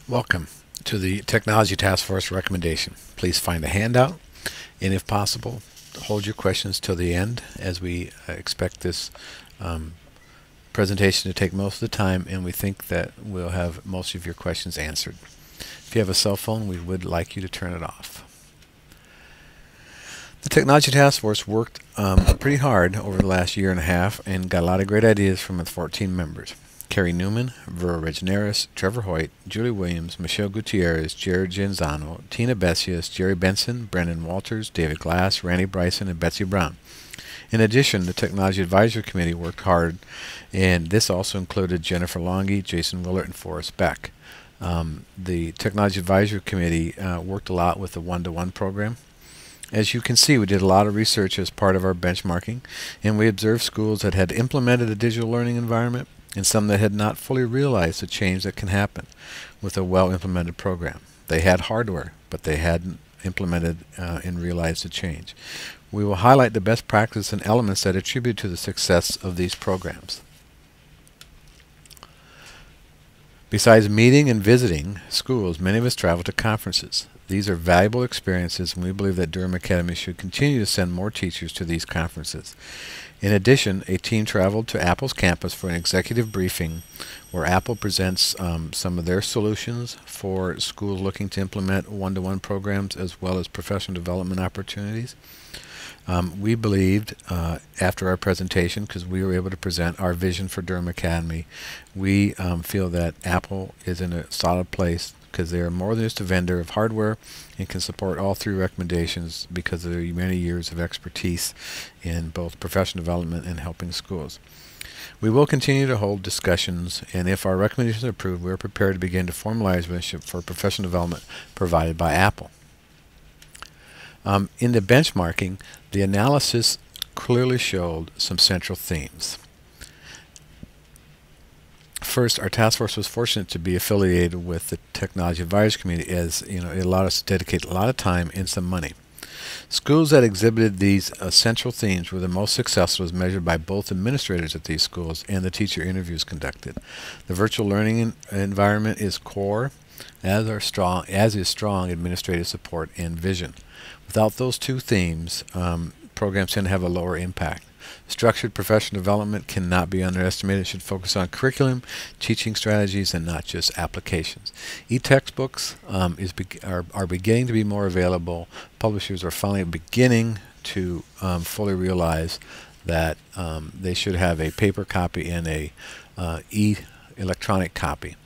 Welcome to the Technology Task Force recommendation. Please find a handout, and if possible, hold your questions till the end, as we expect this presentation to take most of the time, and we think that we'll have most of your questions answered. If you have a cell phone, we would like you to turn it off. The Technology Task Force worked pretty hard over the last year and a half and got a lot of great ideas from its 14 members. Carrie Newman, Vera Reginaris, Trevor Hoyt, Julie Williams, Michelle Gutierrez, Jared Genzano, Tina Bessius, Jerry Benson, Brendan Walters, David Glass, Randy Bryson, and Betsy Brown. In addition, the Technology Advisory Committee worked hard, and this also included Jennifer Longy, Jason Willert, and Forrest Beck. The Technology Advisory Committee worked a lot with the one-to-one program. As you can see, we did a lot of research as part of our benchmarking, and we observed schools that had implemented a digital learning environment and some that had not fully realized the change that can happen with a well-implemented program. They had hardware, but they hadn't implemented and realized the change. We will highlight the best practices and elements that attribute to the success of these programs. Besides meeting and visiting schools, many of us travel to conferences. These are valuable experiences, and we believe that Durham Academy should continue to send more teachers to these conferences. In addition, a team traveled to Apple's campus for an executive briefing where Apple presents some of their solutions for schools looking to implement one-to-one programs as well as professional development opportunities. We believed after our presentation, because we were able to present our vision for Durham Academy, we feel that Apple is in a solid place because they are more than just a vendor of hardware and can support all three recommendations because of their many years of expertise in both professional development and helping schools. We will continue to hold discussions, and if our recommendations are approved, we are prepared to begin to formalize relationship for professional development provided by Apple. In the benchmarking, the analysis clearly showed some central themes. First, our task force was fortunate to be affiliated with the Technology Advisory Committee, as it allowed us to dedicate a lot of time and some money. Schools that exhibited these central themes were the most successful as measured by both administrators at these schools and the teacher interviews conducted. The virtual learning environment is core, as is strong administrative support and vision. Without those two themes, programs tend to have a lower impact. Structured professional development cannot be underestimated. It should focus on curriculum, teaching strategies, and not just applications. E-textbooks are beginning to be more available. Publishers are finally beginning to fully realize that they should have a paper copy and a electronic copy.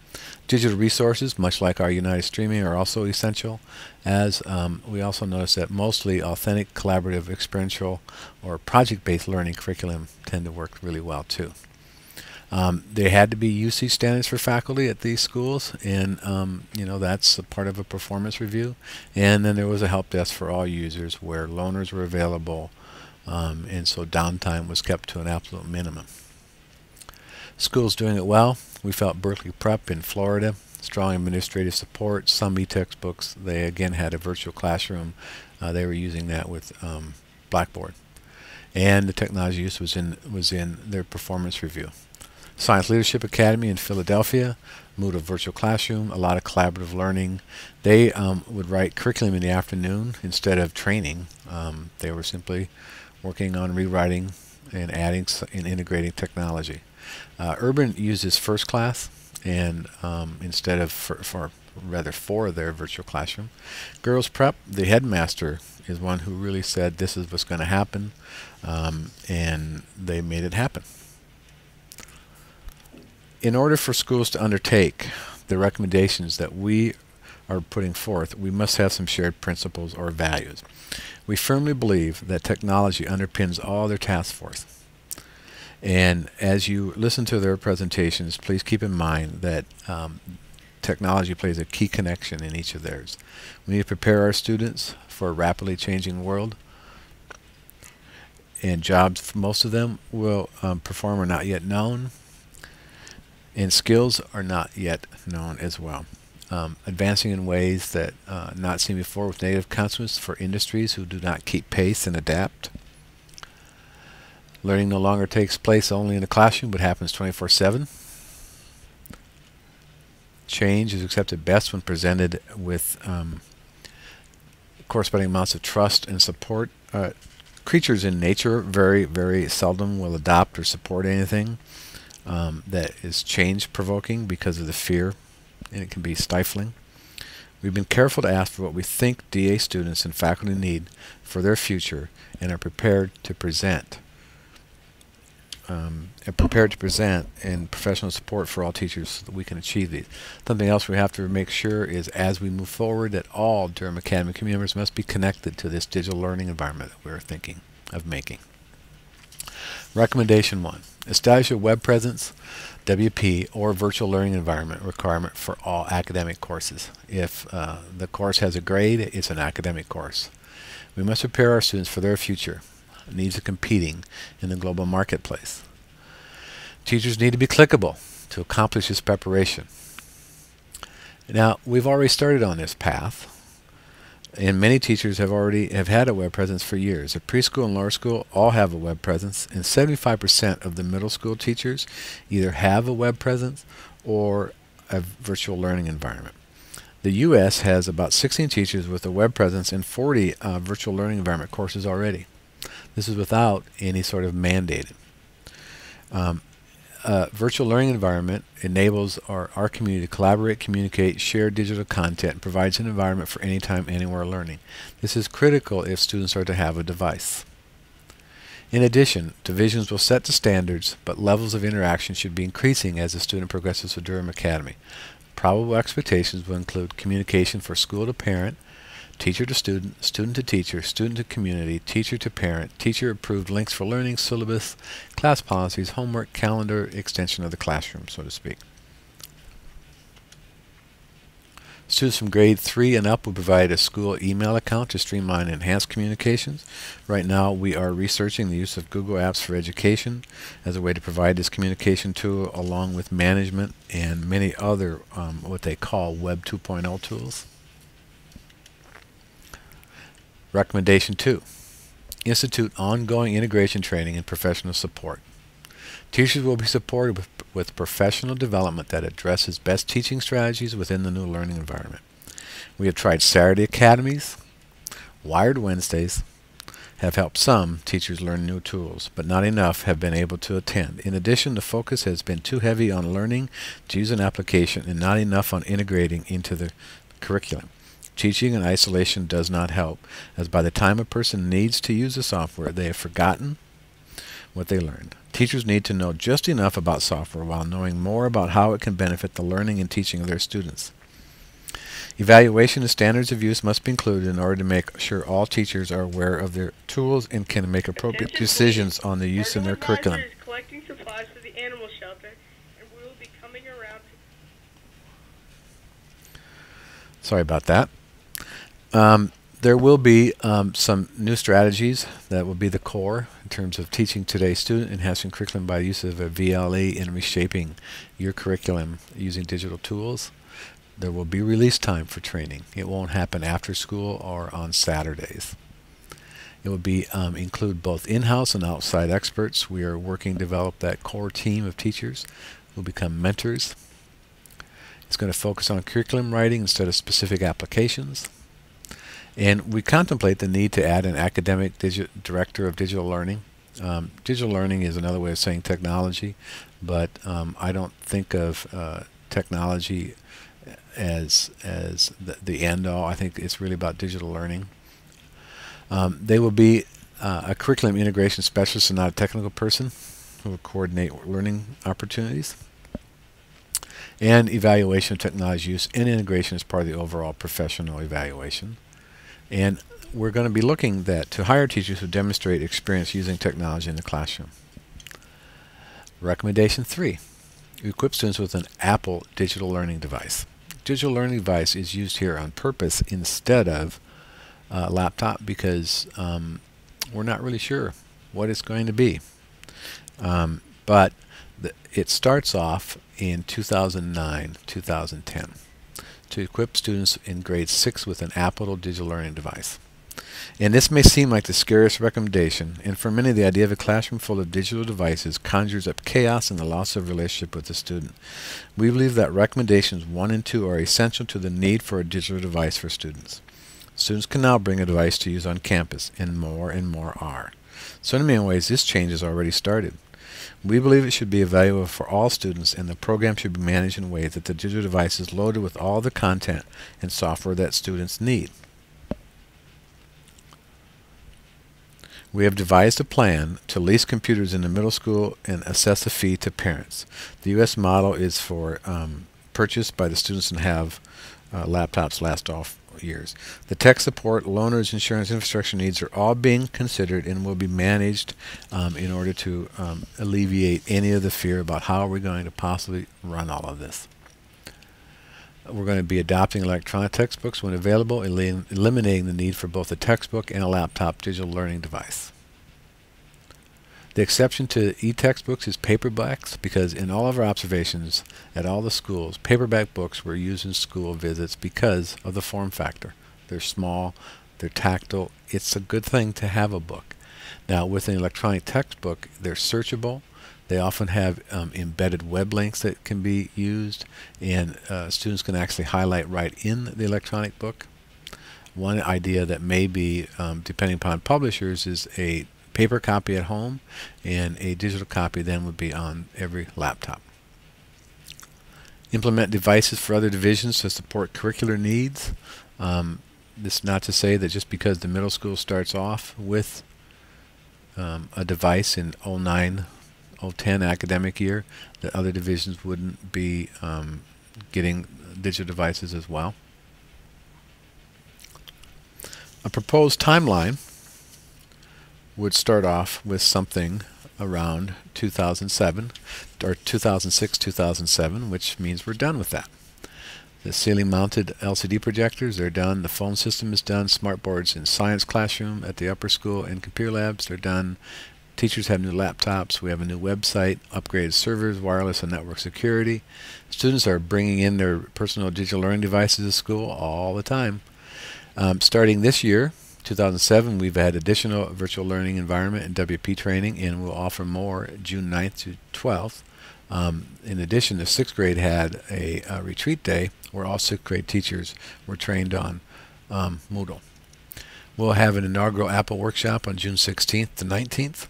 Digital resources, much like our United Streaming, are also essential, as we also notice that mostly authentic, collaborative, experiential, or project-based learning curriculum tend to work really well too. There had to be UC standards for faculty at these schools, and that's a part of a performance review. And then there was a help desk for all users where loaners were available, and so downtime was kept to an absolute minimum. Schools doing it well. We felt Berkeley Prep in Florida, strong administrative support, some e-textbooks. They again had a virtual classroom. They were using that with Blackboard. And the technology use was in their performance review. Science Leadership Academy in Philadelphia moved a virtual classroom, a lot of collaborative learning. They would write curriculum in the afternoon instead of training. They were simply working on rewriting and adding and integrating technology. Urban uses First Class, and instead of for their virtual classroom. Girls Prep, the headmaster is one who really said this is what's going to happen, and they made it happen. In order for schools to undertake the recommendations that we are putting forth, we must have some shared principles or values. We firmly believe that technology underpins all their task force. And as you listen to their presentations, please keep in mind that technology plays a key connection in each of theirs. We need to prepare our students for a rapidly changing world, and jobs for most of them will perform are not yet known, and skills are not yet known as well. Advancing in ways that not seen before with negative consequences for industries who do not keep pace and adapt. Learning no longer takes place only in the classroom, but happens 24/7. Change is accepted best when presented with corresponding amounts of trust and support. Creatures in nature very, very seldom will adopt or support anything that is change-provoking because of the fear, and it can be stifling. We've been careful to ask for what we think DA students and faculty need for their future and are prepared to present. And professional support for all teachers so that we can achieve these. Something else we have to make sure is as we move forward that all Durham Academy community members must be connected to this digital learning environment that we're thinking of making. Recommendation 1. Establish a web presence, WP, or virtual learning environment requirement for all academic courses. If the course has a grade, it's an academic course. We must prepare our students for their future, needs of competing in the global marketplace. Teachers need to be clickable to accomplish this preparation. Now, we've already started on this path, and many teachers have had a web presence for years. The preschool and lower school all have a web presence, and 75% of the middle school teachers either have a web presence or a virtual learning environment. The U.S. has about 16 teachers with a web presence and 40 virtual learning environment courses already. This is without any sort of mandated. Virtual learning environment enables our community to collaborate, communicate, share digital content, and provides an environment for anytime, anywhere learning. This is critical if students are to have a device. In addition, divisions will set the standards, but levels of interaction should be increasing as the student progresses to Durham Academy. Probable expectations will include communication for school to parent, teacher to student, student to teacher, student to community, teacher to parent, teacher-approved links for learning, syllabus, class policies, homework, calendar, extension of the classroom, so to speak. Students from grade 3 and up will provide a school email account to streamline and enhance communications. Right now, we are researching the use of Google Apps for Education as a way to provide this communication tool along with management and many other what they call Web 2.0 tools. Recommendation 2. Institute ongoing integration training and professional support. Teachers will be supported with professional development that addresses best teaching strategies within the new learning environment. We have tried Saturday academies, Wired Wednesdays, have helped some teachers learn new tools, but not enough have been able to attend. In addition, the focus has been too heavy on learning to use an application and not enough on integrating into the curriculum. Teaching in isolation does not help, as by the time a person needs to use the software, they have forgotten what they learned. Teachers need to know just enough about software while knowing more about how it can benefit the learning and teaching of their students. Evaluation and standards of use must be included in order to make sure all teachers are aware of their tools and can make appropriate decisions on the use in their curriculum. Is collecting supplies for the animal shelter, and we will be coming around. Sorry about that. There will be some new strategies that will be the core in terms of teaching today's student, enhancing curriculum by use of a VLE, and reshaping your curriculum using digital tools. There will be release time for training. It won't happen after school or on Saturdays. It will be include both in-house and outside experts. We are working to develop that core team of teachers who will become mentors. It's going to focus on curriculum writing instead of specific applications. And we contemplate the need to add an academic director of digital learning. Digital learning is another way of saying technology, but I don't think of technology as the end-all. I think it's really about digital learning. They will be a curriculum integration specialist and not a technical person who will coordinate learning opportunities. And evaluation of technology use and integration as part of the overall professional evaluation. And we're going to be looking to hire teachers who demonstrate experience using technology in the classroom. Recommendation 3. Equip students with an Apple digital learning device. Digital learning device is used here on purpose instead of a laptop because we're not really sure what it's going to be. But it starts off in 2009, 2010. To equip students in grade 6 with an Apple digital learning device. And this may seem like the scariest recommendation, and for many the idea of a classroom full of digital devices conjures up chaos and the loss of relationship with the student. We believe that recommendations 1 and 2 are essential to the need for a digital device for students. Students can now bring a device to use on campus, and more are. So in many ways, this change has already started. We believe it should be available for all students, and the program should be managed in ways that the digital device is loaded with all the content and software that students need. We have devised a plan to lease computers in the middle school and assess a fee to parents. The U.S. model is for purchase by the students and have laptops last all years. The tech support, loaners, insurance, infrastructure needs are all being considered and will be managed in order to alleviate any of the fear about how we're going to possibly run all of this. We're going to be adopting electronic textbooks when available, eliminating the need for both a textbook and a laptop digital learning device. The exception to e-textbooks is paperbacks, because in all of our observations at all the schools, paperback books were used in school visits because of the form factor. They're small, they're tactile. It's a good thing to have a book. Now, with an electronic textbook, they're searchable. They often have embedded web links that can be used, and students can actually highlight right in the electronic book. One idea that may be, depending upon publishers, is a paper copy at home, and a digital copy then would be on every laptop. Implement devices for other divisions to support curricular needs. This is not to say that just because the middle school starts off with a device in 09-010 academic year, that other divisions wouldn't be getting digital devices as well. A proposed timeline would start off with something around 2007 or 2006-2007, which means we're done with that. The ceiling mounted LCD projectors, they're done. The phone system is done. Smart boards in science classroom at the upper school and computer labs, they're done. Teachers have new laptops. We have a new website, upgraded servers, wireless and network security. Students are bringing in their personal digital learning devices to school all the time. Starting this year, 2007, we've had additional virtual learning environment and WP training, and we'll offer more June 9th to 12th. In addition, the 6th grade had a retreat day where all 6th grade teachers were trained on Moodle. We'll have an inaugural Apple workshop on June 16th to 19th.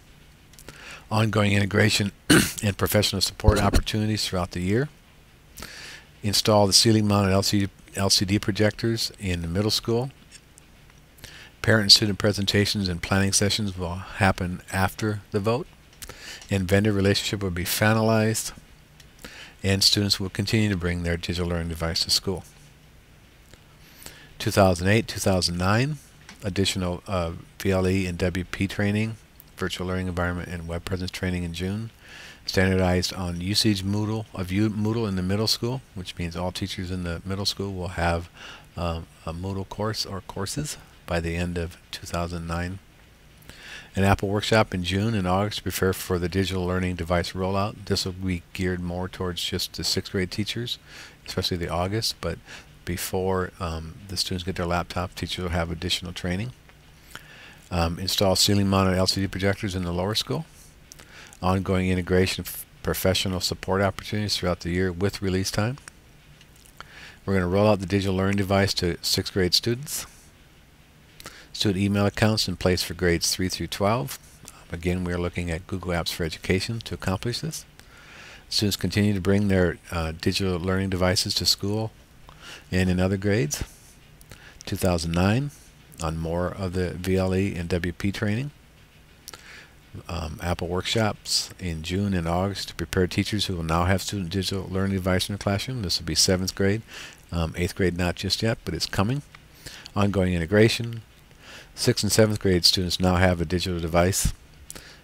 Ongoing integration and professional support opportunities throughout the year. Install the ceiling-mounted LCD projectors in the middle school. Parent and student presentations and planning sessions will happen after the vote. And vendor relationship will be finalized. And students will continue to bring their digital learning device to school. 2008-2009, additional VLE and WP training, virtual learning environment and web presence training in June. Standardized on usage Moodle in the middle school, which means all teachers in the middle school will have a Moodle course or courses by the end of 2009. An Apple workshop in June and August to prepare for the digital learning device rollout. This will be geared more towards just the 6th grade teachers, especially the August, but before the students get their laptop, teachers will have additional training. Install ceiling-mounted LCD projectors in the lower school. Ongoing integration of professional support opportunities throughout the year with release time. We're going to roll out the digital learning device to 6th grade students. Student email accounts in place for grades 3 through 12. Again, we are looking at Google Apps for Education to accomplish this. Students continue to bring their digital learning devices to school and in other grades. 2009, on more of the VLE and WP training. Apple workshops in June and August to prepare teachers who will now have student digital learning device in the classroom. This will be 7th grade. 8th grade not just yet, but it's coming. Ongoing integration. 6th and 7th grade students now have a digital device,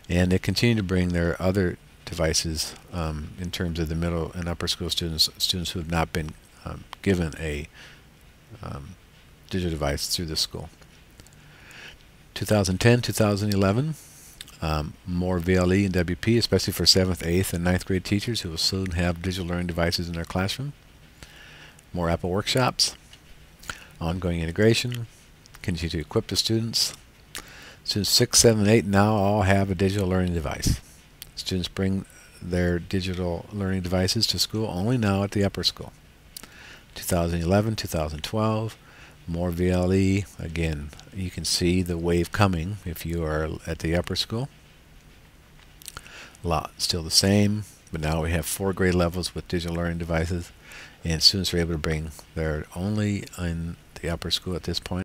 and they continue to bring their other devices in terms of the middle and upper school students who have not been given a digital device through the school. 2010-2011, more VLE and WP, especially for 7th, 8th, and 9th grade teachers who will soon have digital learning devices in their classroom. More Apple workshops, ongoing integration, continue to equip the students. Students 6, 7, 8 now all have a digital learning device. Students bring their digital learning devices to school only now at the upper school. 2011, 2012, more VLE. Again, you can see the wave coming if you are at the upper school. A lot still the same, but now we have 4 grade levels with digital learning devices, and students are able to bring their only in the upper school at this point.